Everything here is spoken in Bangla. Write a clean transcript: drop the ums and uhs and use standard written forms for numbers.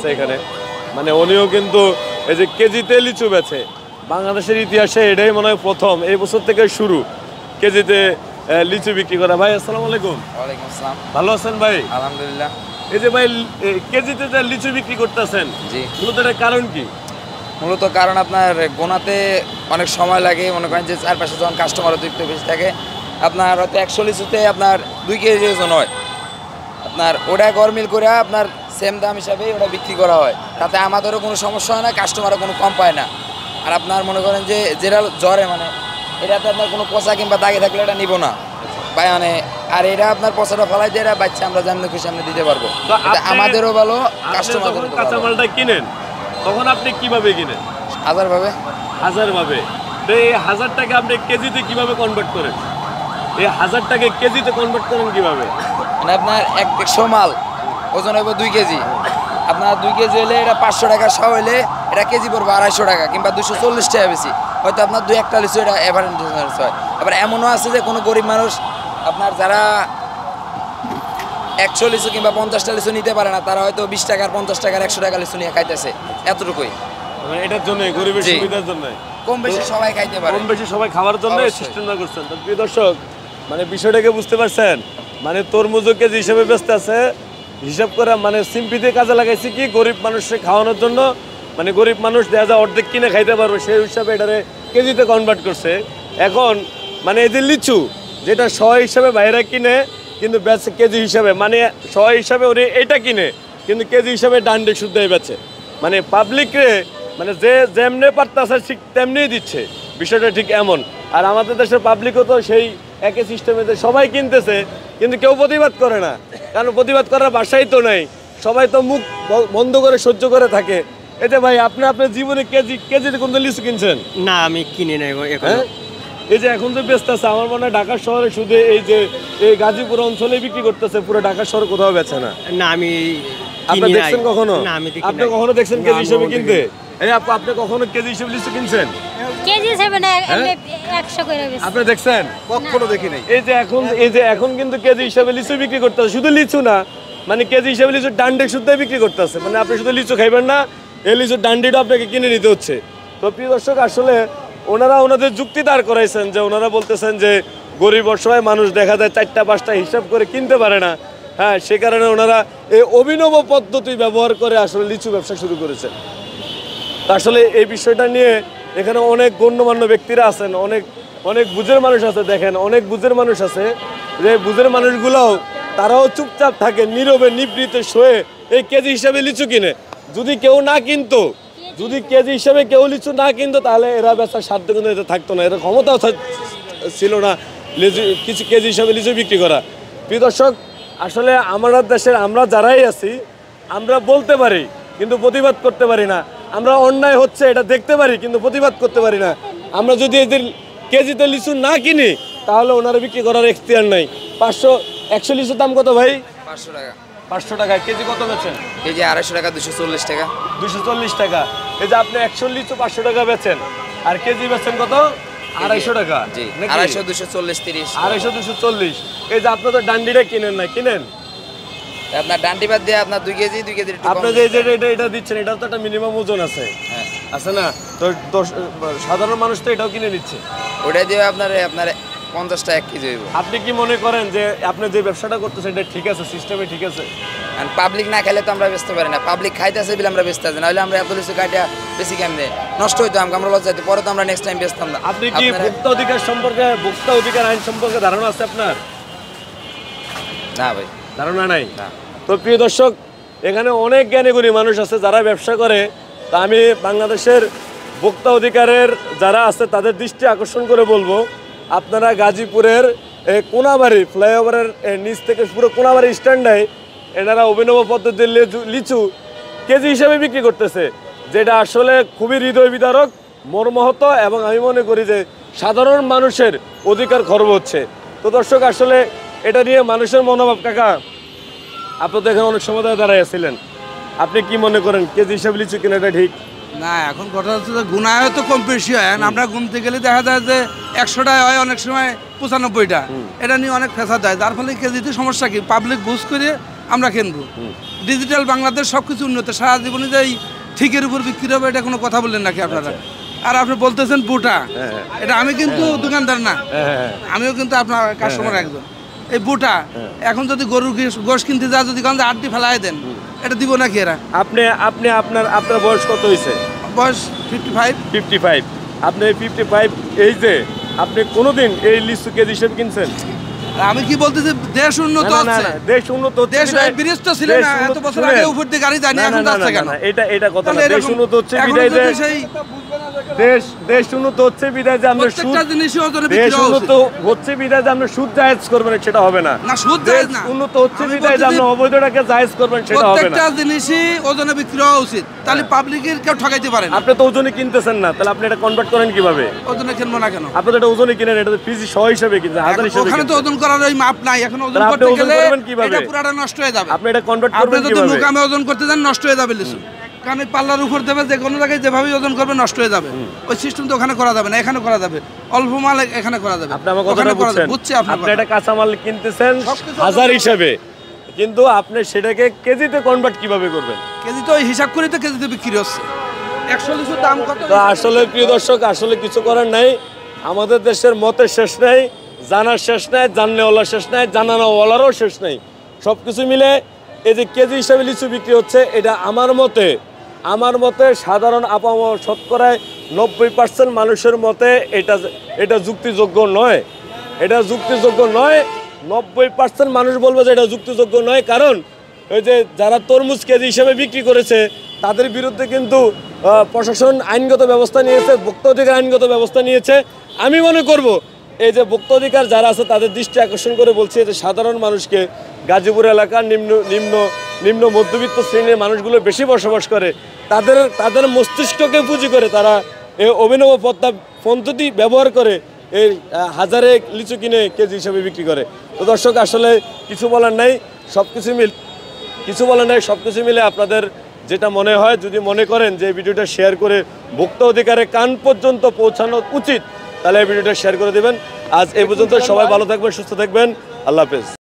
আছে এখানে, মানে উনিও কিন্তু এই যে কেজিতে লিচু বেচে। বাংলাদেশের ইতিহাসে এটাই মনে হয় প্রথম, এই বছর থেকে শুরু কেজিতে লিচু বিক্রি করা। ভাই আসসালামু আলাইকুম। ওয়ালাইকুম আসসালাম। ভালো আছেন ভাই? আলহামদুলিল্লাহ। এই যে ভাই কেজিতে যে লিচু বিক্রি করতেছেন, জি, মূলত এটার কারণ কি? মূলত কারণ আপনার গোনাতে অনেক সময় লাগে, মনে করেন যে চারপাশে যখন কাস্টমার অতিরিক্ত বেশি থাকে, আপনার হয়তো 100 লিচুতে আপনার 2 কেজি ওজন হয়, আপনার ওটা গরমিল করে আপনার সেম দাম হিসাবে ওটা বিক্রি করা হয়, তাতে আমাদেরও কোনো সমস্যা হয় না, কাস্টমারও কোনো কম পায় না। আর আপনার মনে করেন যে যেটা জ্বরে মানে এটাতে আপনার কোনো পচা কিংবা দাগে থাকলে এটা নিব না ভাই, মানে আর এটা আপনার পচাটা ফেলাই দিয়ে এটা বাচ্চা আমরা যেমন খুশি আমরা দিতে পারবো, আমাদেরও ভালো, কাস্টমারদেরও ভালো। কাঁচামালটা কিনেন তখন আপনি কিভাবে কিনেন? হাজারভাবে। হাজারভাবে। তো এই 1000 টাকা আপনি কেজিতে কিভাবে কনভার্ট করেন? এই 1000 টাকা কেজিতে কনভার্ট করেন কিভাবে? মানে আপনার 100 মাল ওজন হইব 2 কেজি, আপনার 2 কেজি হলে এটা 500 টাকা সহ হইলে এটা কেজি পড়বে 250 টাকা কিংবা 240 টাকা বেশি, হয়তো আপনার 2-1টা লিচু এটা এভারেজ হয়। আবার এমনও আছে যে কোনো গরিব মানুষ আপনার যারা 100 লিচু কিংবা 50টা লিচু নিতে পারে না, তারা হয়তো 20 টাকার 50 টাকার 100 টাকা লিচু নিয়ে খাইতেছে, এতটুকুই। মানে এটার জন্য গরিবের সুবিধার জন্য কম বেশি সবাই খাইতে পারে, কম বেশি সবাই খাওয়ার জন্য সিস্টেমটা করছেন। তো প্রিয় দর্শক, মানে বিষয়টাকে বুঝতে পারছেন, মানে তরমুজও কেজি হিসেবে ব্যস্ত আছে, হিসাব করে মানে সিম্পিতে কাজে লাগাইছি কি গরিব মানুষকে খাওয়ানোর জন্য, মানে গরিব মানুষ দেখা যায় অর্ধেক কিনে খাইতে পারবে সেই হিসাবে এটারে কেজিতে কনভার্ট করছে। এখন মানে এই যে লিচু যেটা 100 হিসাবে বাইরে কিনে কিন্তু বেচে কেজি হিসাবে, মানে 100 হিসাবে উনি এটা কিনে কিন্তু কেজি হিসাবে ডান্ডে শুদ্ধ বেচে, মানে পাবলিকরে মানে যে যেমনি পারতেছে ঠিক তেমনিই দিচ্ছে, বিষয়টা ঠিক এমন। আর আমাদের দেশের পাবলিকও তো সেই একই সিস্টেমে সবাই কিনতেছে কিন্তু কেউ প্রতিবাদ করে না, কারণ প্রতিবাদ করার ভাষাই তো নাই, সবাই তো মুখ বন্ধ করে সহ্য করে থাকে। এতে ভাই আপনি আপনার জীবনে কেজিতে কোন লিচু কিনছেন? না, আমি কিনি না এখন। এই যে এখন তো ব্যস্ত আছে, আমার মনে হয় ঢাকা শহরে শুধু এই যে এই গাজীপুর অঞ্চলে বিক্রি করতেছে, পুরো ঢাকা শহরে কোথাও বেচে না। না, আমি আপনি দেখছেন কখনো? না, আমি দেখি আপনি কখনো দেখছেন কেজি হিসেবে কিনতে? এই আপনি কখনো কেজি হিসেবে লিচু কিনছেন? কেজি হিসেবে না, 100 করে বেশি। আপনি দেখছেন? কখনো দেখি নাই। এই যে এখন কিন্তু কেজি হিসেবে লিচু বিক্রি করতেছে, শুধু লিচু না, মানে কেজি হিসেবে লিচু ডান্ডে শুদ্ধ বিক্রি করতেছে, মানে আপনি শুধু লিচু খাইবেন না, এই লিচুর ডান্ডিটা আপনাকে কিনে নিতে হচ্ছে। তো প্রিয় দর্শক, আসলে ওনারা ওনাদের যুক্তি দাঁড় করাইছেন যে ওনারা বলতেছেন যে গরিব অসহায় মানুষ দেখা যায় 4টা-5টা হিসাব করে কিনতে পারে না, হ্যাঁ, সে কারণে ওনারা এই অভিনব পদ্ধতি ব্যবহার করে আসলে লিচু ব্যবসা শুরু করেছেন। আসলে এই বিষয়টা নিয়ে এখানে অনেক গণ্যমান্য ব্যক্তিরা আছেন, অনেক বুঝের মানুষ আছে, দেখেন অনেক বুঝের মানুষ আছে, যে বুঝের মানুষগুলোও তারাও চুপচাপ থাকে, নীরবে নিবৃত শোয়ে এই কেজি হিসাবে লিচু কিনে। যদি কেউ না কিনতো, যদি কেজি হিসাবে কেউ লিচু না কিনতো, তাহলে এরা ব্যবসার সাধ্য কিন্তু এতে থাকতো না, এরা ক্ষমতাও ছিল না লিচু কিছু কেজি হিসাবে লিচু বিক্রি করা। প্রিয় দর্শক, আসলে আমাদের দেশের আমরা যারাই আছি, আমরা বলতে পারি কিন্তু প্রতিবাদ করতে পারি না, আমরা অন্যায় হচ্ছে এটা দেখতে পারি কিন্তু প্রতিবাদ করতে পারি না। আমরা যদি এদের কেজিতে লিচু না কিনি তাহলে ওনারা বিক্রি করার এখতিয়ার নাই। 100 লিচুর দাম কত ভাই? 500 টাকা। 500 টাকা কেজি। কত বেচেন? কেজি 250 টাকা, 240 টাকা। 240 টাকা। এই যে আপনি 100 লিচু 500 টাকা বেচেন, আর কেজি বেচেন কত? 250 টাকা। জি, 250, 240, 30। 250, 240। এই যে আপনি তো ডান্ডিটা কিনেন না, কিনেন আপনার ডান্ডি বাদ দিয়ে আপনার 2 কেজি আপনি যে এটা দিচ্ছেন, এটাও তো একটা মিনিমাম ওজন আছে, হ্যাঁ আছে না? তো সাধারণ মানুষ তো এটাও কিনে নিচ্ছে, ওটা দিয়ে আপনার 50 টাকা 1 কেজি হইব। আপনি কি মনে করেন যে আপনি যে ব্যবসাটা করতেছেন এটা ঠিক আছে, সিস্টেমে ঠিক আছে? আর পাবলিক না খাইলে তো আমরা বেচতে পারি না, পাবলিক খাইতেছে বলে আমরা বেচতে আছি, নাহলে আমরা এত লিচু কাটিয়া বেশি কেমনে নষ্ট হইতো, আমরা লস যাইতো, পরে তো আমরা নেক্সট টাইম বেচতাম না। আপনি কি ভোক্তা অধিকার আইন সম্পর্কে ধারণা আছে আপনার? না ভাই, ধারণা নাই। না। তো প্রিয় দর্শক, এখানে অনেক জ্ঞানীগুণী মানুষ আছে যারা ব্যবসা করে, তা আমি বাংলাদেশের ভোক্তা অধিকারের যারা আছে তাদের দৃষ্টি আকর্ষণ করে বলবো, আপনারা গাজীপুরের কোনাবাড়ি ফ্লাইওভারের নিচ থেকে পুরো কোনাবাড়ি স্ট্যান্ডে এনারা অভিনব পদ্ধতির লিচু কেজি হিসেবে বিক্রি করতেছে, যেটা আসলে খুবই হৃদয় বিদারক, মর্মাহত, এবং আমি মনে করি যে সাধারণ মানুষের অধিকার খর্ব হচ্ছে। তো দর্শক, আসলে এটা নিয়ে মানুষের মনোভাব, কাকা আপনি তো এখানে অনেক সময় দাঁড়াইছিলেন, আপনি কি মনে করেন কেজি হিসাবে লিচু কেনাটা ঠিক? না, এখন কথা হচ্ছে যে গুণায় তো কম বেশি হয়, আমরা গুনতে গেলে দেখা যায় যে 100টায় হয়, অনেক সময় 95টা, এটা নিয়ে অনেক ফেসাদ হয়, যার ফলে কেজিতে সমস্যা কি পাবলিক বুঝ করে আমরা কিনবো। ডিজিটাল বাংলাদেশ সব কিছু উন্নত, সারা জীবনে যে এই ঠিকের উপর বিক্রি হবে এটা কোনো কথা বললেন নাকি আপনারা? আর আপনি বলতেছেন বুটা, এটা আমি কিন্তু দোকানদার না, আমিও কিন্তু আপনার কাস্টমার একজন। এই বুটা এখন যদি গরুর গোশ কিনতে যা যদি গন্ধে আড্ডি ফেলাই দেন, এটা দিব নাকি এরা? আপনি আপনি আপনার বয়স কত হয়েছে? বয়স 55। 55। আপনি 55 এই যে আপনি কোনোদিন এই লিচু কেজি হিসেবে কিনছেন? আমি কি বলতেছি, দেশ উন্নত হচ্ছে, দেশ উন্নত হচ্ছে, দেশ ব্রিজ তো ছিল না এত বছর আগে, উপর দিয়ে গাড়ি যায় না, এখন যাচ্ছে কেন? এটা কথা না, দেশ উন্নত হচ্ছে বিদায় যে দেশ উন্নত হচ্ছে বিদায় যে আমরা সুদ, প্রত্যেকটা জিনিসই ওজনে দেশ বিক্রি উন্নত হচ্ছে বিদায় যে আমরা সুদ জায়েজ করবেন সেটা হবে না। না, সুদ জায়েজ না, উন্নত হচ্ছে বিদায় যে আমরা অবৈধটাকে জায়েজ করবেন সেটা হবে না। প্রত্যেকটা জিনিসই ওজনে বিক্রি হওয়া উচিত, তাহলে পাবলিকের কেউ ঠকাইতে পারে না। আপনি তো ওজনে কিনতেছেন না, তাহলে আপনি এটা কনভার্ট করেন কিভাবে? ওজনে কিনবো না কেন? আপনি তো এটা ওজনে কিনেন, এটা তো পিজি 100 হিসেবে কিনছেন, হাজার হিসেবে ওখানে তো ওজন করার ওই মাপ নাই, এখন ওজন তাহলে আপনি করতে ওজন গেলে করবেন কিভাবে? এটা পুরাটা নষ্ট হয়ে যাবে। আপনি এটা কনভার্ট আপনি করবেন যদি কিভাবে? মুকামে ওজন করতে যান নষ্ট হয়ে যাবে লিচু, কারণ এই পাল্লার উপর দেবে, যে কোনো জায়গায় যেভাবে ওজন করবে নষ্ট হয়ে যাবে। ওই সিস্টেম তো ওখানে করা যাবে না, এখানে করা যাবে, অল্প মাল এখানে করা যাবে। আপনি আমার কথাটা ওখানে করা যাবে, বুঝছেন? বুঝছি আপনি আপনার এটা কাঁচামাল কিনতেছেন সবকিছু হাজার হিসেবে, কিন্তু আপনি সেটাকে কেজিতে কনভার্ট কিভাবে করবেন? কেজি তো ওই হিসাব করে তো কেজিতে বিক্রি হচ্ছে। 100 লিচুর দাম কত? তো আসলে প্রিয় দর্শক, আসলে কিছু করার নাই, আমাদের দেশের মতের শেষ নাই, জানার শেষ নাই, জাননেওয়ালার শেষ নাই, জানানোওয়ালারও শেষ নাই। সব কিছু মিলে এই যে কেজি হিসাবে লিচু বিক্রি হচ্ছে, এটা আমার মতে সাধারণ আপামর শতকরায় 90% মানুষের মতে এটা যুক্তিযোগ্য নয়। এটা যুক্তিযোগ্য নয়, 90% মানুষ বলবে যে এটা যুক্তিযোগ্য নয়। কারণ ওই যে যারা তরমুজ কেজি হিসেবে বিক্রি করেছে তাদের বিরুদ্ধে কিন্তু প্রশাসন আইনগত ব্যবস্থা নিয়েছে, ভোক্তা অধিকার আইনগত ব্যবস্থা নিয়েছে। আমি মনে করব এই যে ভোক্তা অধিকার যারা আছে তাদের দৃষ্টি আকর্ষণ করে বলছে যে সাধারণ মানুষকে, গাজীপুর এলাকার নিম্ন মধ্যবিত্ত শ্রেণীর মানুষগুলো বেশি বসবাস করে, তাদের মস্তিষ্ককে পুঁজি করে তারা এই অভিনব পদ্ধতি ব্যবহার করে এই হাজারে লিচু কিনে কেজি হিসাবে বিক্রি করে। তো দর্শক, আসলে কিছু বলার নাই, সব কিছু মিলে আপনাদের যেটা মনে হয়, যদি মনে করেন যে ভিডিওটা শেয়ার করে ভোক্তা অধিকারে কান পর্যন্ত পৌঁছানো উচিত, তাহলে এই ভিডিওটা শেয়ার করে দেবেন। আজ এই পর্যন্ত, সবাই ভালো থাকবেন, সুস্থ থাকবেন, আল্লাহ হাফেজ।